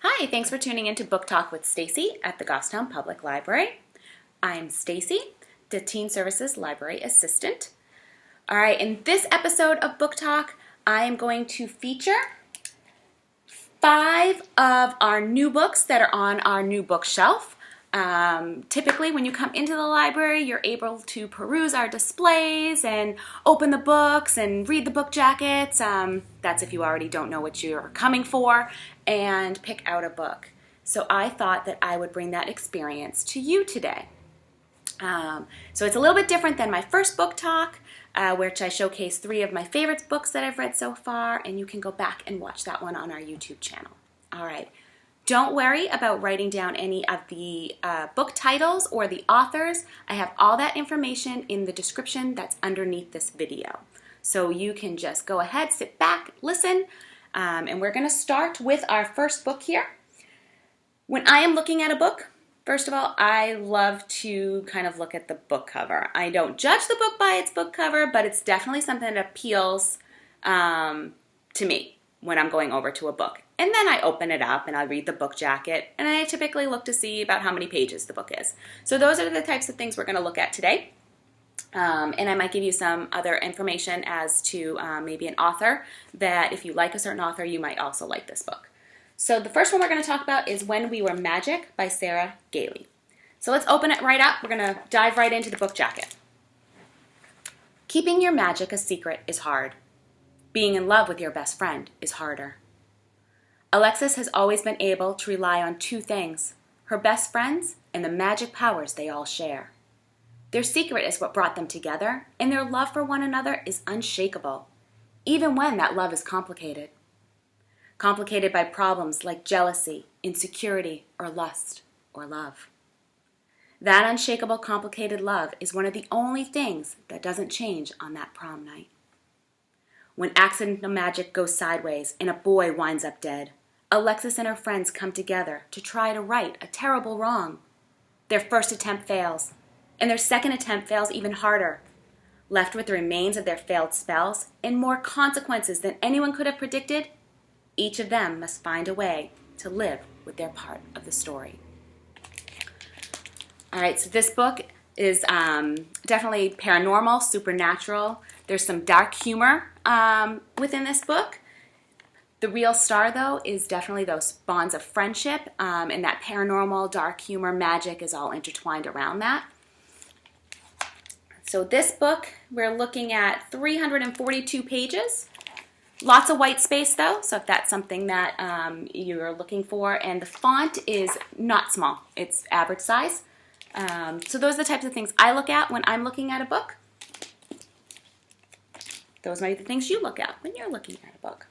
Hi, thanks for tuning in to Book Talk with Stacey at the Goffstown Public Library. I'm Stacey, the Teen Services Library Assistant. All right, in this episode of Book Talk, I am going to feature 5 of our new books that are on our new bookshelf. Typically, when you come into the library, you're able to peruse our displays and open the books and read the book jackets. That's if you already don't know what you're coming for, and pick out a book. So I thought that I would bring that experience to you today. So it's a little bit different than my first book talk, which I showcase 3 of my favorite books that I've read so far, and you can go back and watch that one on our YouTube channel. All right. Don't worry about writing down any of the book titles or the authors. I have all that information in the description that's underneath this video. So you can just go ahead, sit back, listen, and we're going to start with our first book here. When I am looking at a book, first of all, I love to kind of look at the book cover. I don't judge the book by its book cover, but it's definitely something that appeals to me when I'm going over to a book. And then I open it up and I read the book jacket, and I typically look to see about how many pages the book is. So those are the types of things we're going to look at today. And I might give you some other information as to maybe an author that if you like a certain author, you might also like this book. So the first one we're going to talk about is When We Were Magic by Sarah Gailey. So let's open it right up. We're going to dive right into the book jacket. Keeping your magic a secret is hard. Being in love with your best friend is harder. Alexis has always been able to rely on 2 things, her best friends and the magic powers they all share. Their secret is what brought them together, and their love for one another is unshakable, even when that love is complicated. Complicated by problems like jealousy, insecurity, or lust, or love. That unshakable, complicated love is one of the only things that doesn't change on that prom night. When accidental magic goes sideways and a boy winds up dead, Alexis and her friends come together to try to right a terrible wrong. Their first attempt fails, and their second attempt fails even harder. Left with the remains of their failed spells and more consequences than anyone could have predicted, each of them must find a way to live with their part of the story. All right, so this book is definitely paranormal, supernatural. There's some dark humor within this book. The real star, though, is definitely those bonds of friendship, and that paranormal, dark humor, magic is all intertwined around that. So this book, we're looking at 342 pages. Lots of white space, though, so if that's something that you're looking for. And the font is not small. It's average size. So those are the types of things I look at when I'm looking at a book. Those might be the things you look at when you're looking at a book.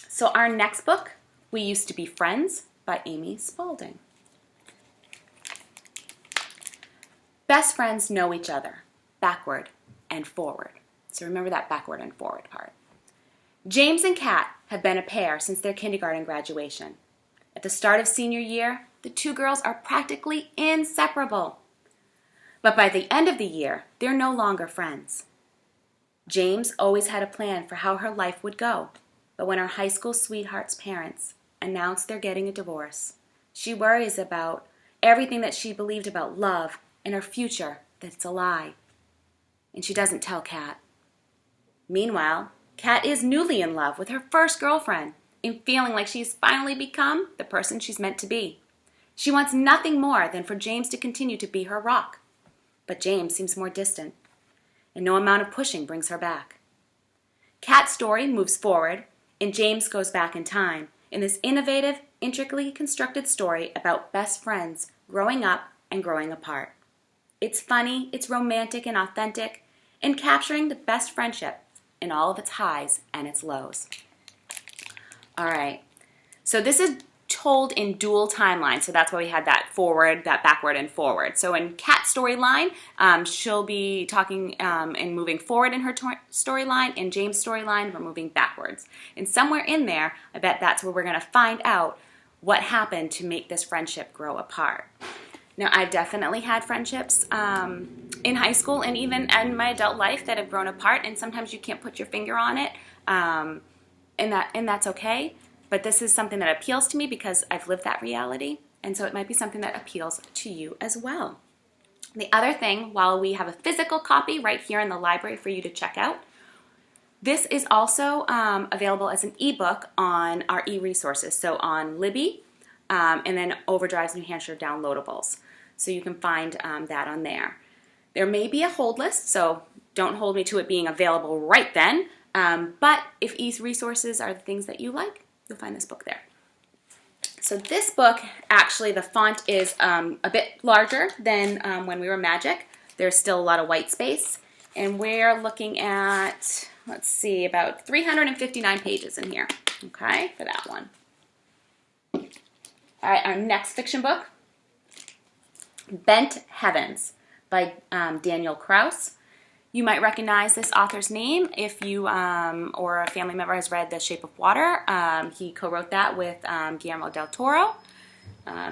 So our next book, We Used to Be Friends by Amy Spalding. Best friends know each other, backward and forward. So remember that backward and forward part. James and Kat have been a pair since their kindergarten graduation. At the start of senior year, the 2 girls are practically inseparable. But by the end of the year, they're no longer friends. James always had a plan for how her life would go, but when her high school sweetheart's parents announce they're getting a divorce, she worries about everything that she believed about love and her future that's a lie. And she doesn't tell Kat. Meanwhile, Kat is newly in love with her first girlfriend and feeling like she's finally become the person she's meant to be. She wants nothing more than for James to continue to be her rock. But James seems more distant, and no amount of pushing brings her back. Kat's story moves forward, and James goes back in time in this innovative, intricately constructed story about best friends growing up and growing apart. It's funny, it's romantic and authentic, and capturing the best friendship in all of its highs and its lows. All right, so this is told in dual timelines, so that's why we had that forward, that backward, and forward. So in Kat's storyline, she'll be talking and moving forward in her storyline. In James' storyline, we're moving backwards. And somewhere in there, I bet that's where we're going to find out what happened to make this friendship grow apart. Now, I've definitely had friendships in high school and even in my adult life that have grown apart, and sometimes you can't put your finger on it, and that's okay. But this is something that appeals to me because I've lived that reality, and so it might be something that appeals to you as well. The other thing, while we have a physical copy right here in the library for you to check out, this is also available as an ebook on our e-resources, so on Libby and then OverDrive's New Hampshire downloadables. So you can find that on there. There may be a hold list, so don't hold me to it being available right then, but if e-resources are the things that you like, you'll find this book there. So this book, actually, the font is a bit larger than when we were Magic. There's still a lot of white space, and we're looking at, let's see, about 359 pages in here, okay, for that one. All right, our next fiction book, Bent Heavens by Daniel Kraus. You might recognize this author's name if you or a family member has read The Shape of Water. He co-wrote that with Guillermo del Toro.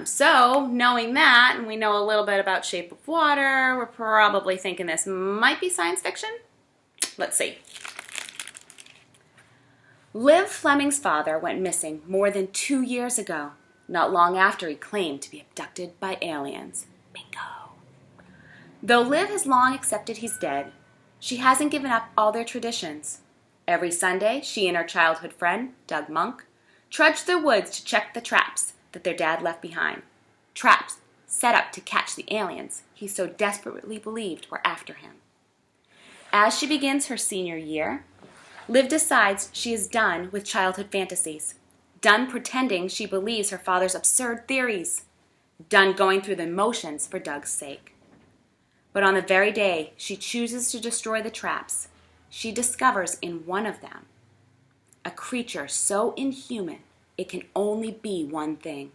So knowing that, and we know a little bit about Shape of Water, we're probably thinking this might be science fiction. Let's see. Liv Fleming's father went missing more than 2 years ago, not long after he claimed to be abducted by aliens. Bingo. Though Liv has long accepted he's dead, she hasn't given up all their traditions. Every Sunday, she and her childhood friend, Doug Monk, trudged through the woods to check the traps that their dad left behind. Traps set up to catch the aliens he so desperately believed were after him. As she begins her senior year, Liv decides she is done with childhood fantasies, done pretending she believes her father's absurd theories, done going through the motions for Doug's sake. But on the very day she chooses to destroy the traps, she discovers in one of them a creature so inhuman it can only be one thing.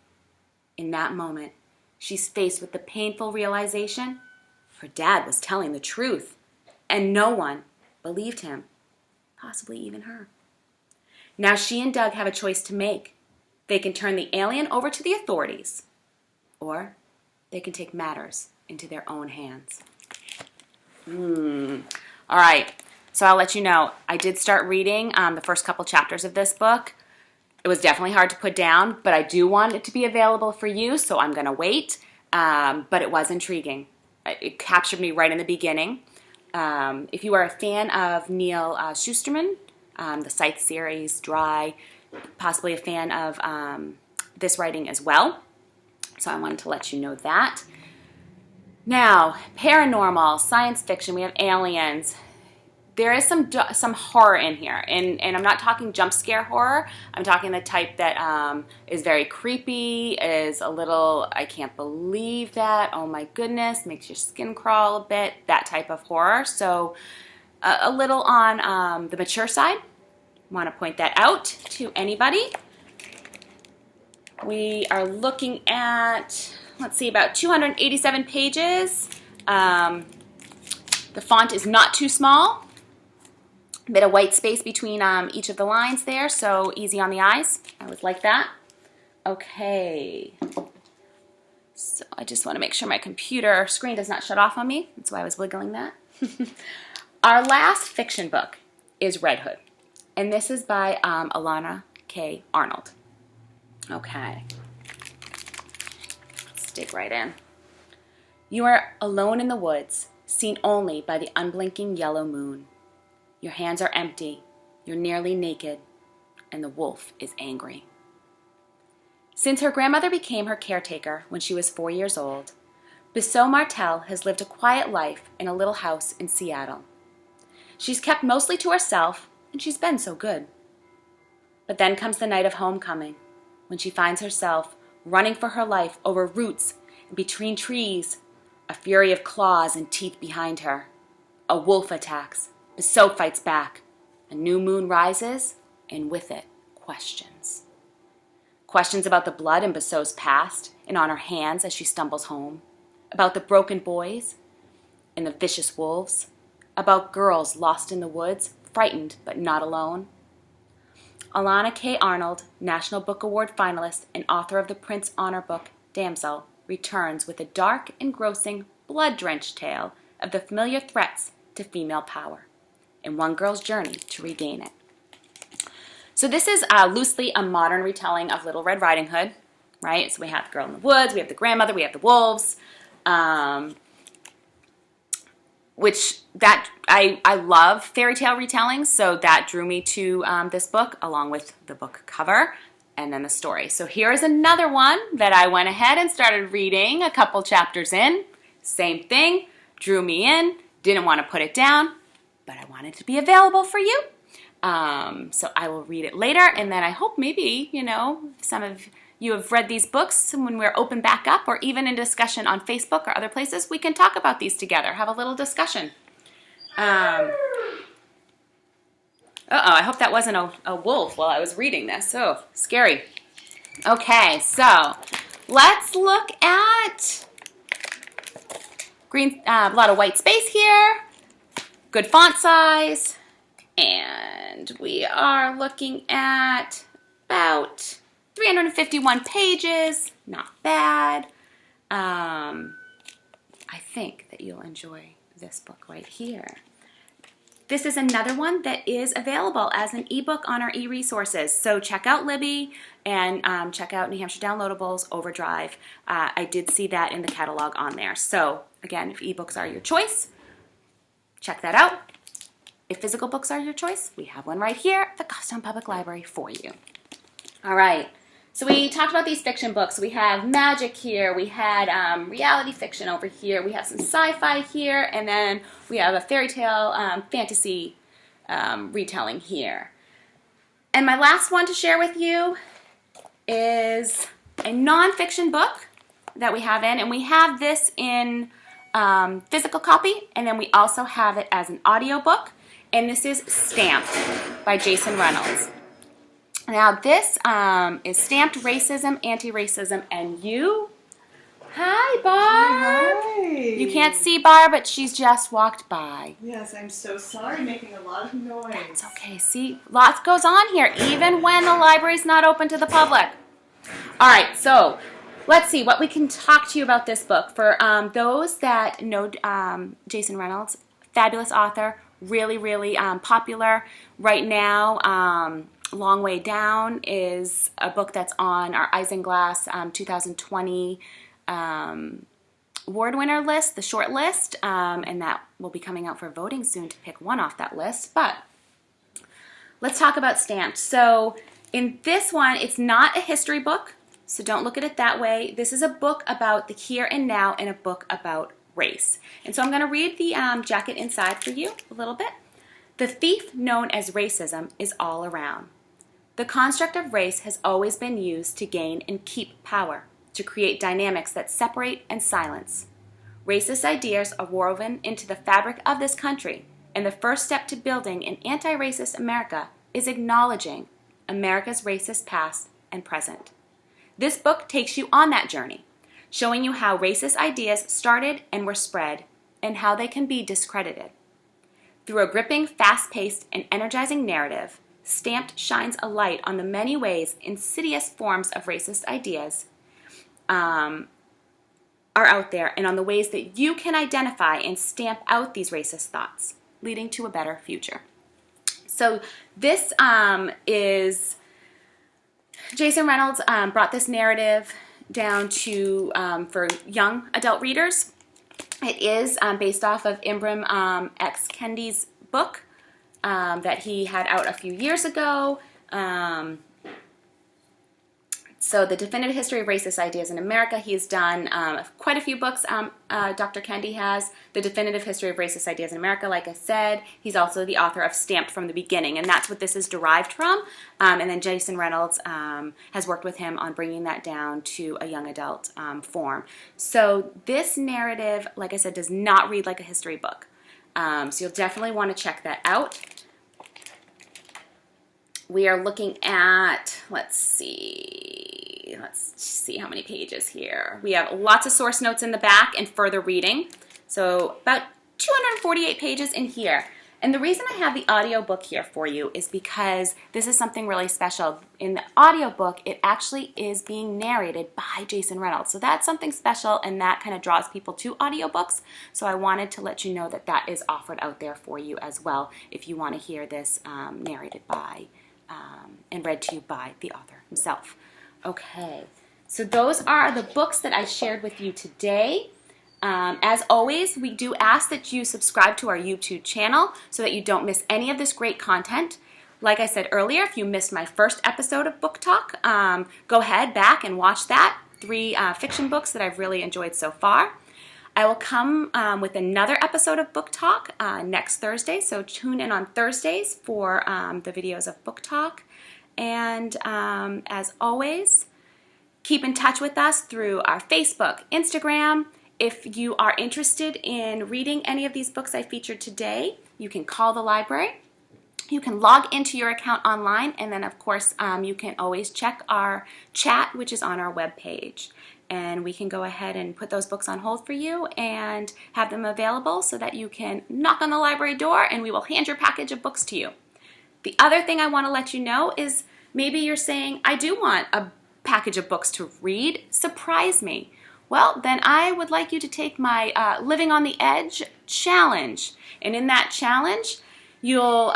In that moment, she's faced with the painful realization her dad was telling the truth, and no one believed him, possibly even her. Now she and Doug have a choice to make. They can turn the alien over to the authorities, or they can take matters into their own hands. All right, so I'll let you know, I did start reading the first couple chapters of this book. It was definitely hard to put down, but I do want it to be available for you, so I'm going to wait. But it was intriguing. It captured me right in the beginning. If you are a fan of Neil Shusterman, the Scythe series, Dry, possibly a fan of this writing as well. So I wanted to let you know that. Now, paranormal, science fiction, we have aliens. There is some horror in here, and I'm not talking jump scare horror. I'm talking the type that is very creepy, is a little, I can't believe that, oh my goodness, makes your skin crawl a bit, that type of horror. So a little on the mature side. Want to point that out to anybody. We are looking at, let's see, about 287 pages. The font is not too small. A bit of white space between each of the lines there, so easy on the eyes. I always like that. Okay. So I just want to make sure my computer screen does not shut off on me. That's why I was wiggling that. Our last fiction book is Red Hood, and this is by Elana K. Arnold. Okay. Let's dig right in. You are alone in the woods, seen only by the unblinking yellow moon. Your hands are empty, you're nearly naked, and the wolf is angry. Since her grandmother became her caretaker when she was 4 years old, Bissot Martel has lived a quiet life in a little house in Seattle. She's kept mostly to herself, and she's been so good. But then comes the night of homecoming, when she finds herself running for her life over roots and between trees, a fury of claws and teeth behind her. A wolf attacks. Bissot fights back. A new moon rises, and with it, questions. Questions about the blood in Bissot's past and on her hands as she stumbles home. About the broken boys and the vicious wolves. About girls lost in the woods, frightened but not alone. Elana K. Arnold, National Book Award finalist and author of the Prince Honor book, Damsel, returns with a dark, engrossing, blood-drenched tale of the familiar threats to female power and one girl's journey to regain it. So this is loosely a modern retelling of Little Red Riding Hood, right? So we have the girl in the woods, we have the grandmother, we have the wolves, which that I love fairy tale retellings, so that drew me to this book, along with the book cover and then the story. So here's another one that I went ahead and started reading a couple chapters in. Same thing, drew me in, didn't want to put it down, but I wanted it to be available for you. So I will read it later, and then I hope maybe, you know, some of you have read these books, and when we're open back up, or even in discussion on Facebook or other places, we can talk about these together, have a little discussion. I hope that wasn't a wolf while I was reading this. Oh, scary. Okay, so let's look at green, a lot of white space here, good font size, and we are looking at about 351 pages, not bad. I think that you'll enjoy this book right here. This is another one that is available as an ebook on our e-resources. So check out Libby and check out New Hampshire Downloadables, OverDrive. I did see that in the catalog on there. So again, if ebooks are your choice, check that out. If physical books are your choice, we have one right here at the Goffstown Public Library for you. All right. So we talked about these fiction books. We have magic here. We had reality fiction over here. We have some sci-fi here. And then we have a fairy tale fantasy retelling here. And my last one to share with you is a nonfiction book that we have in. And we have this in physical copy. And then we also have it as an audiobook. And this is Stamped by Jason Reynolds. Now this is Stamped Racism, Anti-Racism, and You. Hi, Barb. Hi. You can't see Barb, but she's just walked by. Yes, I'm so sorry, making a lot of noise. It's okay. See, lots goes on here, even when the library's not open to the public. All right, so let's see what we can talk to you about this book. For those that know Jason Reynolds, fabulous author, really, really popular right now. Long Way Down is a book that's on our Isinglass 2020 award winner list, the short list, and that will be coming out for voting soon to pick one off that list. But let's talk about Stamped. So in this one, it's not a history book, so don't look at it that way. This is a book about the here and now and a book about race. And so I'm going to read the jacket inside for you a little bit. The thief known as racism is all around. The construct of race has always been used to gain and keep power, to create dynamics that separate and silence. Racist ideas are woven into the fabric of this country, and the first step to building an anti-racist America is acknowledging America's racist past and present. This book takes you on that journey, showing you how racist ideas started and were spread, and how they can be discredited. Through a gripping, fast-paced, and energizing narrative, Stamped shines a light on the many ways insidious forms of racist ideas are out there, and on the ways that you can identify and stamp out these racist thoughts, leading to a better future. So this is Jason Reynolds brought this narrative down to for young adult readers. It is based off of Ibram X. Kendi's book that he had out a few years ago. So the definitive history of racist ideas in America, he's done quite a few books, Dr. Kendi has. The definitive history of racist ideas in America, like I said. He's also the author of Stamped from the Beginning, and that's what this is derived from. And then Jason Reynolds has worked with him on bringing that down to a young adult form. So this narrative, like I said, does not read like a history book. So you'll definitely want to check that out. We are looking at, let's see how many pages here. We have lots of source notes in the back and further reading. So about 248 pages in here. And the reason I have the audiobook here for you is because this is something really special. In the audiobook, it actually is being narrated by Jason Reynolds. So that's something special, and that kind of draws people to audiobooks. So I wanted to let you know that that is offered out there for you as well if you want to hear this narrated by and read to you by the author himself. Okay, so those are the books that I shared with you today. As always, we do ask that you subscribe to our YouTube channel so that you don't miss any of this great content. Like I said earlier, if you missed my first episode of Book Talk, go ahead back and watch that. 3 fiction books that I've really enjoyed so far. I will come with another episode of Book Talk next Thursday, so tune in on Thursdays for the videos of Book Talk. And as always, keep in touch with us through our Facebook, Instagram. If you are interested in reading any of these books I featured today, you can call the library. You can log into your account online, and then of course you can always check our chat, which is on our webpage. And we can go ahead and put those books on hold for you and have them available so that you can knock on the library door and we will hand your package of books to you. The other thing I want to let you know is maybe you're saying, I do want a package of books to read. Surprise me. Well, then I would like you to take my Living on the Edge challenge. And in that challenge, you'll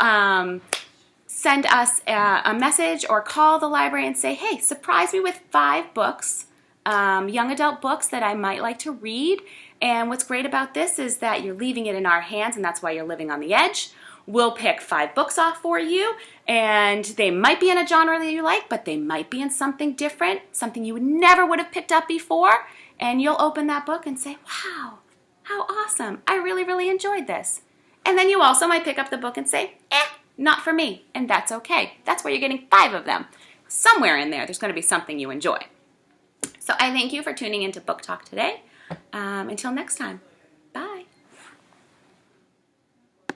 send us a message or call the library and say, hey, surprise me with 5 books, young adult books that I might like to read. And what's great about this is that you're leaving it in our hands, and that's why you're living on the edge. We'll pick 5 books off for you, and they might be in a genre that you like, but they might be in something different, something you never would have picked up before. And you'll open that book and say, wow, how awesome. I really, really enjoyed this. And then you also might pick up the book and say, not for me. And that's okay. That's why you're getting 5 of them. Somewhere in there, there's going to be something you enjoy. So I thank you for tuning into Book Talk today. Until next time.